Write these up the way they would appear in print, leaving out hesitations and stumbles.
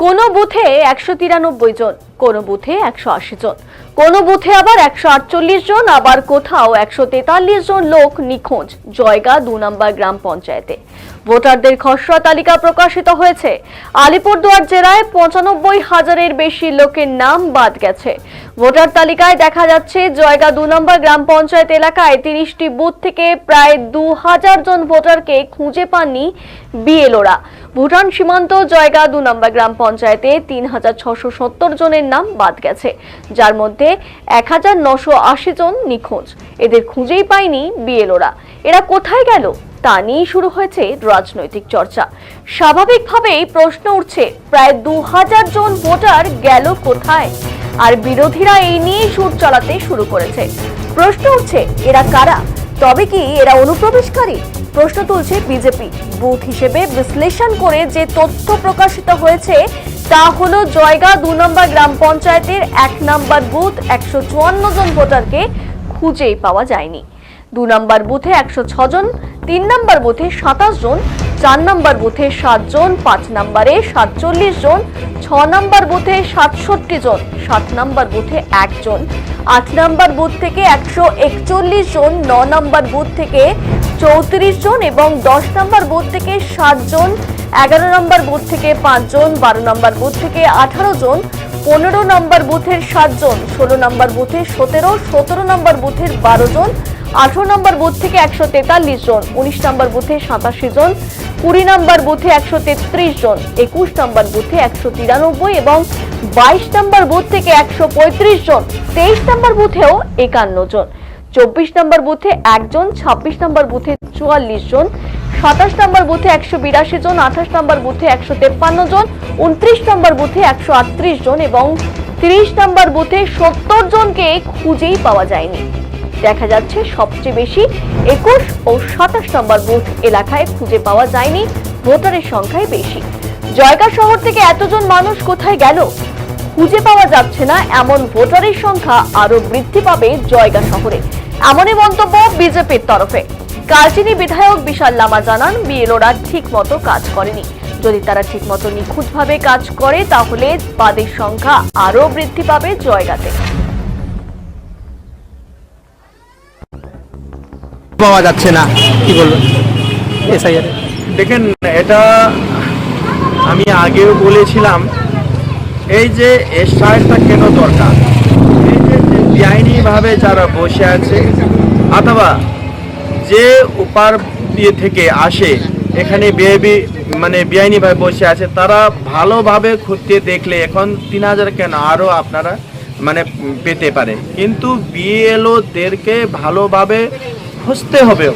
কোনো বুথে ১৯৩ জন, কোনো বুথে ১৮০ জন, কোনো বুথে আবার ১৪৮ জন, আবার কোথাও ১৪৩ জন লোক নিখোঁজ জয়গা ২ নম্বর গ্রাম পঞ্চায়েতে। ভোটারদের খসড়া তালিকা প্রকাশিত হয়েছে। আলিপুরদুয়ার জেলায় ৯৫,০০০-এর বেশি লোকের নাম বাদ গেছে। ভোটার তালিকায় দেখা যাচ্ছে জয়গা ২ নম্বর গ্রাম পঞ্চায়েত এলাকায় ৩০টি বুথ থেকে প্রায় ২,০০০ জন ভোটারকে খুঁজে পাননি বিএলওরা। ভুটান সীমান্ত জয়গা ২ নম্বর গ্রাম পঞ্চায়েতে ৩,৬৭০ জনের নাম বাদ গেছে, যার মধ্যে ১,৯৮০ জন নিখোঁজ। এদের খুঁজেই পায়নি বিএলওরা। এরা কোথায় গেল তা নিয়ে শুরু হয়েছে রাজনৈতিক চর্চা। স্বাভাবিকভাবেই প্রশ্ন উঠছে, প্রায় ২,০০০ জন ভোটার গেল কোথায়? আর বিরোধীরা এই নিয়ে সুর চালাতে শুরু করেছে। প্রশ্ন উঠছে, এরা কারা? তবে কি এরা অনুপ্রবেশকারী? প্রশ্ন তুলছে বিজেপি। বুথ হিসেবে বিশ্লেষণ করে যে তথ্য প্রকাশিত হয়েছে তা হলো জয়গা ২ নম্বর গ্রাম পঞ্চায়েতের ১ নম্বর বুথ ১৫৪ জন ভোটারকে খুঁজেই পাওয়া যায়নি। ২ নম্বর বুথে ১০৬ জন, ৩ নম্বর বুথে ২৭ জন, ৪ নম্বর বুথে ৭ জন, ৫ নম্বরে ৪৭ জন, ৬ নম্বর বুথে ৬৭ জন, ৭ নম্বর বুথে ১ জন, ৮ নম্বর বুথ থেকে ১৪১ জন, ৯ নম্বর বুথ থেকে ৩৪ জন এবং ১০ নম্বর বুথ থেকে ৭ জন, ১১ নম্বর বুথ থেকে ৫ জন, ১২ নম্বর বুথ থেকে ১৮ জন, ১৫ নম্বর বুথের ৭ জন, ১৬ নম্বর বুথে ১৭, ১৭ নম্বর বুথের ১২ জন, ১৮ নম্বর বুথ থেকে ১৪৩ জন, ১৯ নম্বর বুথে ৮৭ জন, ২০ নম্বর বুথে ১৩৩ জন, ২১ নম্বর বুথে ১৯৩ এবং ২২ নম্বর বুথ থেকে ১৩৫ জন, ২৩ নম্বর বুথেও ৫১ জন, ২৪ নম্বর বুথে ১ জন, ২৬ নম্বর বুথে ৪৪ জন, ২৭ নম্বর বুথে ১৮২ জন, ২৮ নম্বর বুথে ১৫৩ জন, ২৯ নম্বর বুথে ১৩৮ জন এবং ৩০ নম্বর বুথে ৭০ জনকে খুঁজেই পাওয়া যায়নি। দেখা যাচ্ছে সবচেয়ে বেশি ২১ ও ২৭ নম্বর বুথ এলাকায় খুঁজে পাওয়া যায়নি, ভোটারের সংখ্যাই বেশি। জয়গা শহর থেকে এতজন মানুষ কোথায় গেল? খুঁজে পাওয়া যাচ্ছে না এমন ভোটারের সংখ্যা আরো বৃদ্ধি পাবে জয়গা শহরে, এমনই মন্তব্য বিজেপির তরফে। কালচিনি বিধায়ক বিশাল লামা জানান, বিএলওরা ঠিক মতো কাজ করেনি। যদি তারা ঠিক মতো নিখুঁতভাবে কাজ করে তাহলে বাদের সংখ্যা আরো বৃদ্ধি পাবে জয়গাতে। পাওয়া যাচ্ছে না, কি বলবো? এসআইআর দেখেন, এটা আমি আগেও বলেছিলাম, এই যে এসআইআরটা কেন দরকার, এই যে বেআইনিভাবে যারা বসে আছে অথবা যে উপার দিয়ে থেকে আসে এখানে বেআইনিভাবে বসে আছে, তারা ভালোভাবে খুঁজতে দেখলে এখন ৩,০০০ কেন আরও আপনারা পেতে পারে। কিন্তু বিএলওদেরকে ভালোভাবে খুঁজতে হবে।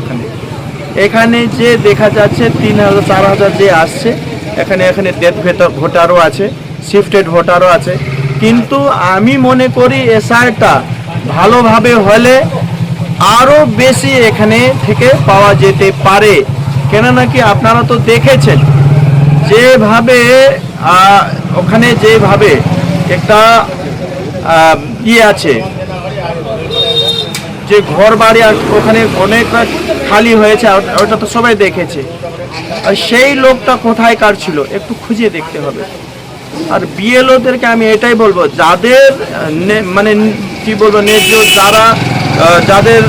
এখানে যে দেখা যাচ্ছে ৩,০০০ ৪,০০০ যে আসছে, এখানে ডেথ ভোটারও আছে, শিফটেড ভোটারও আছে। কিন্তু আমি মনে করি এসআইআরটা ভালোভাবে হলে আরও বেশি এখানে থেকে পাওয়া যেতে পারে। কেননা কি আপনারা তো দেখেছেন যেভাবে ওখানে যেভাবে একটা আছে যে ঘর বাড়ি ওখানে অনেকটা খালি হয়েছে, ওটা তো সবাই দেখেছে। আর সেই লোকটা কোথায় কার ছিল একটু খুঁজে দেখতে হবে। আর বিএলওদেরকে আমি এটাই বলবো, যাদের কি বলবো ন্যায্য, যাদের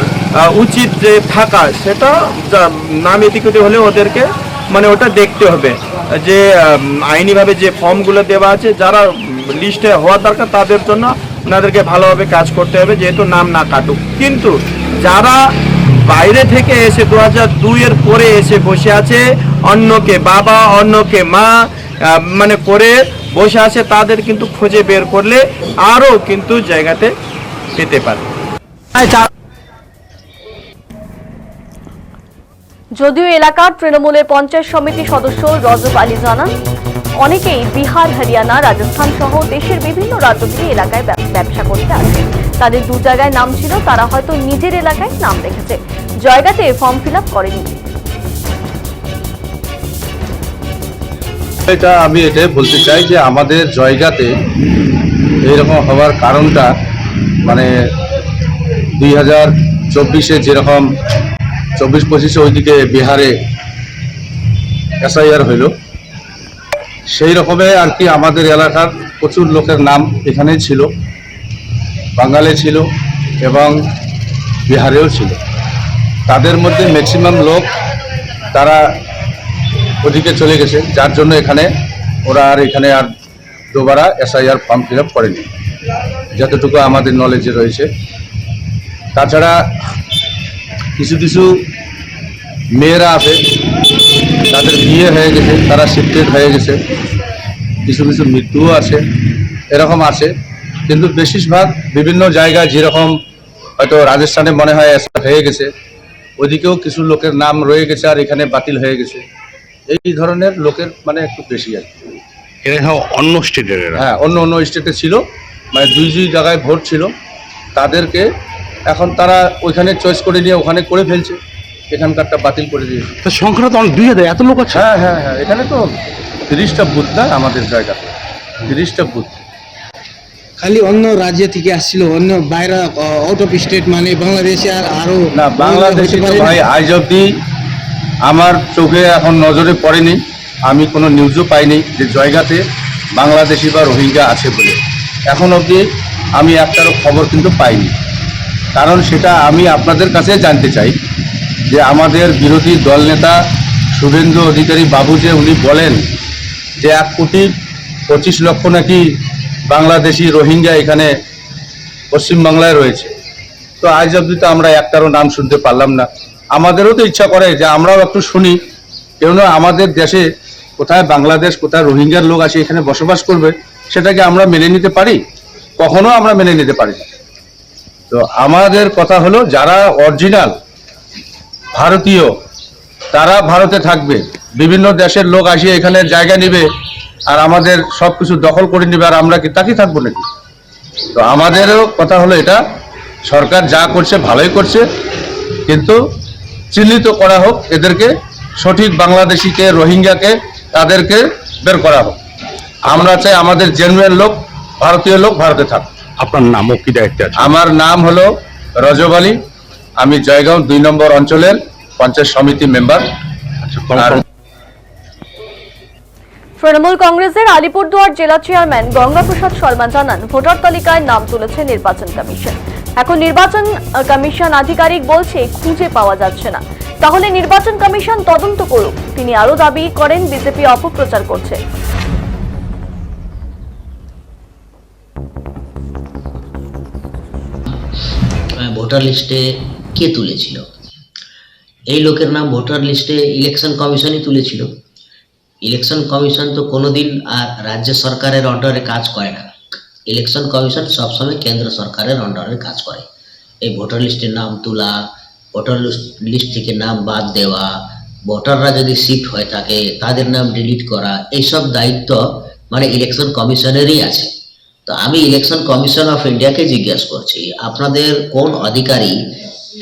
উচিত যে থাকা, সেটা নাম এদিকে হলে ওদেরকে ওটা দেখতে হবে যে আইনিভাবে যে ফর্মগুলো দেওয়া আছে, যারা লিস্টে হওয়ার দরকার তাদের জন্য ওনাদেরকে ভালোভাবে কাজ করতে হবে, যেহেতু নাম না কাটুক। কিন্তু যারা বাইরে থেকে এসে 2002-এর পরে এসে বসে আছে, অন্যকে বাবা অন্যকে মা করে বসে আছে, তাদের কিন্তু খুঁজে বের করলে আরও কিন্তু জায়গাতে পেতে পারে। যদিও এলাকার তৃণমূলের পঞ্চায়েত সমিতি সদস্য রজব আলী জানান, অনেকেই বিহার, হরিয়ানা, রাজস্থান সহ দেশের বিভিন্ন রাজ্য থেকে এলাকায় ব্যবসা করতে আসে। তাদের ২ জায়গায় নাম ছিল, তারা হয়তো নিজের এলাকায় নাম রেখেছে, জয়গাতে ফর্ম ফিল আপ করেনি। আমি এটাই বলতে চাই যে আমাদের জয়গাতে এইরকম হওয়ার কারণটা 2024-এ যেরকম 24-25-এ ওইদিকে বিহারে এসআইআর হইল, সেই রকমে আর কি আমাদের এলাকার প্রচুর লোকের নাম এখানেই ছিল, বাঙালি ছিল এবং বিহারেও ছিল। তাদের মধ্যে ম্যাক্সিমাম লোক তারা ওদিকে চলে গেছে, যার জন্য এখানে ওরা আর এখানে আর দুবারা SIR ফর্ম ফিল আপ করেনি, যতটুকু আমাদের নলেজে রয়েছে। তাছাড়া কিছু কিছু মেয়েরা আছে, তাদের বিয়ে হয়ে গেছে, তারা শিফটেড হয়ে গেছে, কিছু কিছু মৃত্যুও আছে, এরকম আছে। কিন্তু বেশিরভাগ বিভিন্ন জায়গায় যেরকম হয়তো রাজস্থানে মনে হয় হয়ে গেছে, ওইদিকেও কিছু লোকের নাম রয়ে গেছে আর এখানে বাতিল হয়ে গেছে। এই ধরনের লোকের মানে একটু বেশি আর কি। এরা সব অন্য স্টেটের। হ্যাঁ, অন্য অন্য স্টেটে ছিল, মানে দুই জায়গায় ভোট ছিল, তাদেরকে এখন তারা ওইখানে চয়েস করে নিয়ে ওখানে করে ফেলছে, এখানকারটা বাতিল করে দিয়েছে। তো সংখ্যাটা তো অনেক, 2000 এত লোক আছে। হ্যাঁ হ্যাঁ হ্যাঁ, এখানে তো 30টা বুথ না আমাদের জায়গাতে, 30টা বুথ। খালি অন্য রাজ্য থেকে আসছিল, অন্য বাইরে আউট অফ স্টেট, মানে বাংলাদেশে আর আরো না, বাংলাদেশে তো ভাই আজ অব্দি আমার চোখে এখন নজরে পড়েনি, আমি কোনো নিউজও পাইনি যে জায়গাতে বাংলাদেশি বা রোহিঙ্গা আছে বলে। এখন অবধি আমি একটারও খবর কিন্তু পাইনি। কারণ সেটা আমি আপনাদের কাছে জানতে চাই যে আমাদের বিরোধী দলনেতা শুভেন্দু অধিকারী বাবু যে উনি বলেন যে 1,25,00,000 নাকি বাংলাদেশি রোহিঙ্গা এখানে পশ্চিমবাংলায় রয়েছে, তো আজ অবধি তো আমরা একটারও নাম শুনতে পারলাম না। আমাদেরও তো ইচ্ছা করে যে আমরাও একটু শুনি, কেননা আমাদের দেশে কোথায় বাংলাদেশ, কোথায় রোহিঙ্গার লোক আছে এখানে বসবাস করবে, সেটাকে আমরা মেনে নিতে পারি? কখনো আমরা মেনে নিতে পারি না। তো আমাদের কথা হলো যারা অরিজিনাল ভারতীয় তারা ভারতে থাকবে, বিভিন্ন দেশের লোক আসিয়ে এখানে জায়গা নেবে আর আমাদের সব কিছু দখল করে নেবে, আর আমরা কি তাকিয়ে থাকবো নাকি? তো আমাদেরও কথা হলো এটা, সরকার যা করছে ভালোই করছে, কিন্তু চিহ্নিত করা হোক এদেরকে, সঠিক বাংলাদেশিকে রোহিঙ্গাকে তাদেরকে বের করা হোক। আমরা চাই আমাদের জেনুইন লোক, ভারতীয় লোক ভারতে থাক। আপনার নাম ও কি দায়িত্বে আছে? আমার নাম হলো রজব আলী, আমি জয়গাঁও 2 নম্বর অঞ্চলের পঞ্চায়েত সমিতি মেম্বার। আর তৃণমূল কংগ্রেসের আলিপুরদুয়ার জেলা চেয়ারম্যান গঙ্গাপ্রসাদ শর্মা জানান, ভোটার তালিকায় নাম তুলেছে নির্বাচন কমিশন। এখন নির্বাচন কমিশন আধিকারিক বলছে খুঁজে পাওয়া যাচ্ছে না, তাহলে নির্বাচন কমিশন তদন্ত করুক। তিনি আরো দাবি করেন বিজেপি অপপ্রচার করছে। ভোটার লিস্টে কে তুলেছিল? এই লোকের নাম ভোটার লিস্টে ইলেকশন কমিশনই তুলেছিল। ইলেকশন কমিশন তো কোনোদিন আর রাজ্য সরকারের আন্ডারে কাজ করে না। ইলেকশন কমিশন সবসময় কেন্দ্র সরকারের আন্ডারে কাজ করে। এই ভোটার লিস্টের নাম তোলা, ভোটার লিস্ট থেকে নাম বাদ দেওয়া, ভোটাররা যদি শিফট হয়ে থাকে তাদের নাম ডিলিট করা, এইসব দায়িত্ব মানে ইলেকশন কমিশনেরই আছে। তো আমি ইলেকশন কমিশন অফ ইন্ডিয়াকে জিজ্ঞাসা করছি, আপনাদের কোন অধিকারী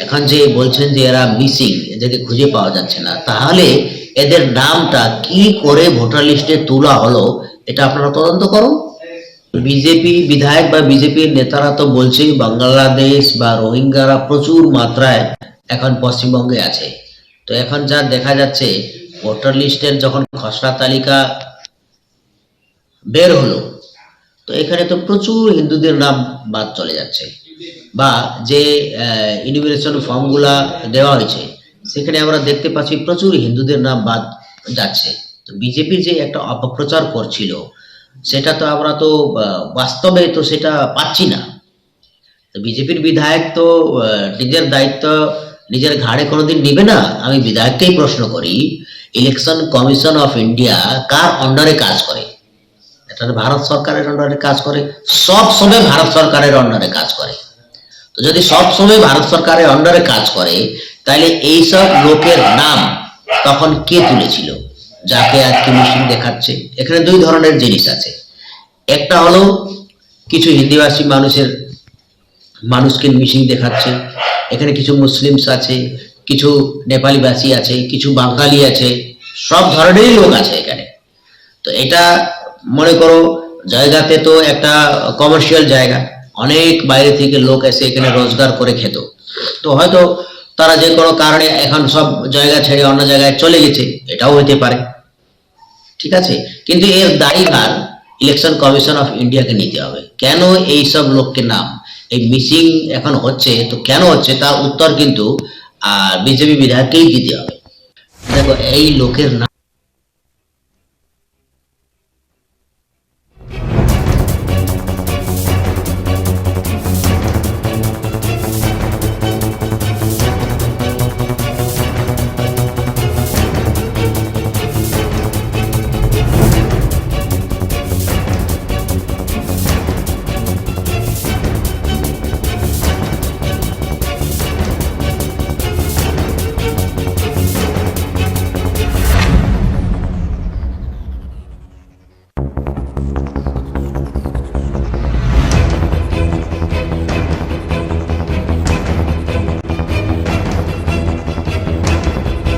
এখন যে বলছেন যে এরা মিসিং, এদেরকে খুঁজে পাওয়া যাচ্ছে না, তাহলে এদের নামটা কি করে ভোটার লিস্টে তোলা হলো এটা আপনারা তদন্ত করুন। বিজেপি বিধায়ক বা বিজেপির নেতারা তো বলছে বাংলাদেশ বা রোহিঙ্গারা প্রচুর মাত্রায় এখন পশ্চিমবঙ্গে আছে। তো এখন যা দেখা যাচ্ছে, ভোটার লিস্টের যখন খসড়া তালিকা বের হলো, তো এখানে তো প্রচুর হিন্দুদের নাম বাদ চলে যাচ্ছে, বা যে ইনিমিনেশন ফর্মগুলা দেওয়া হয়েছে সেখানে আমরা দেখতে পাচ্ছি প্রচুর হিন্দুদের নাম বাদ যাচ্ছে। তো বিজেপি যে একটা অপপ্রচার করছিল সেটা তো আমরা তো বাস্তবে তো সেটা পাচ্ছি না। তো বিজেপির বিধায়ক তো নিজের দায়িত্ব নিজের ঘাড়ে কোনোদিন নেবে না। আমি বিধায়ককেই প্রশ্ন করি, ইলেকশন কমিশন অফ ইন্ডিয়া কার আন্ডারে কাজ করে? এটা ভারত সরকারের আন্ডারে কাজ করে, সব সময় ভারত সরকারের আন্ডারে কাজ করে। তো যদি সব সময় ভারত সরকারের আন্ডারে কাজ করে, তাহলে এইসব লোকের নাম তখন কে তুলেছিল যাকে আজকে মিশিং দেখাচ্ছে? এখানে দুই ধরনের জিনিস আছে। একটা হলো কিছু হিন্দিভাষী মানুষকে মিশিং দেখাচ্ছে, এখানে কিছু মুসলিমস আছে, কিছু নেপালিভাষী আছে, কিছু বাঙালি আছে, সব ধরনেরই লোক আছে এখানে। তো এটা মনে করো জায়গাতে তো একটা কমার্শিয়াল জায়গা, অনেক বাইরে থেকে লোক এসে এখানে রোজগার করে খেত। তো হয়তো তারা যে কোনো কারণে এখন সব জায়গা ছেড়ে অন্য জায়গায় চলে গেছে, এটাও হতে পারে। ঠিক আছে, কিন্তু এর দায়ভার ইলেকশন কমিশন অফ ইন্ডিয়াকে নিতে হবে। কেন এই সব লোকের নাম এই মিসিং এখন হচ্ছে, তো কেন হচ্ছে তার উত্তর কিন্তু বিজেপি বিধায়ককেই দিতে হবে। দেখো, এই লোকের নাম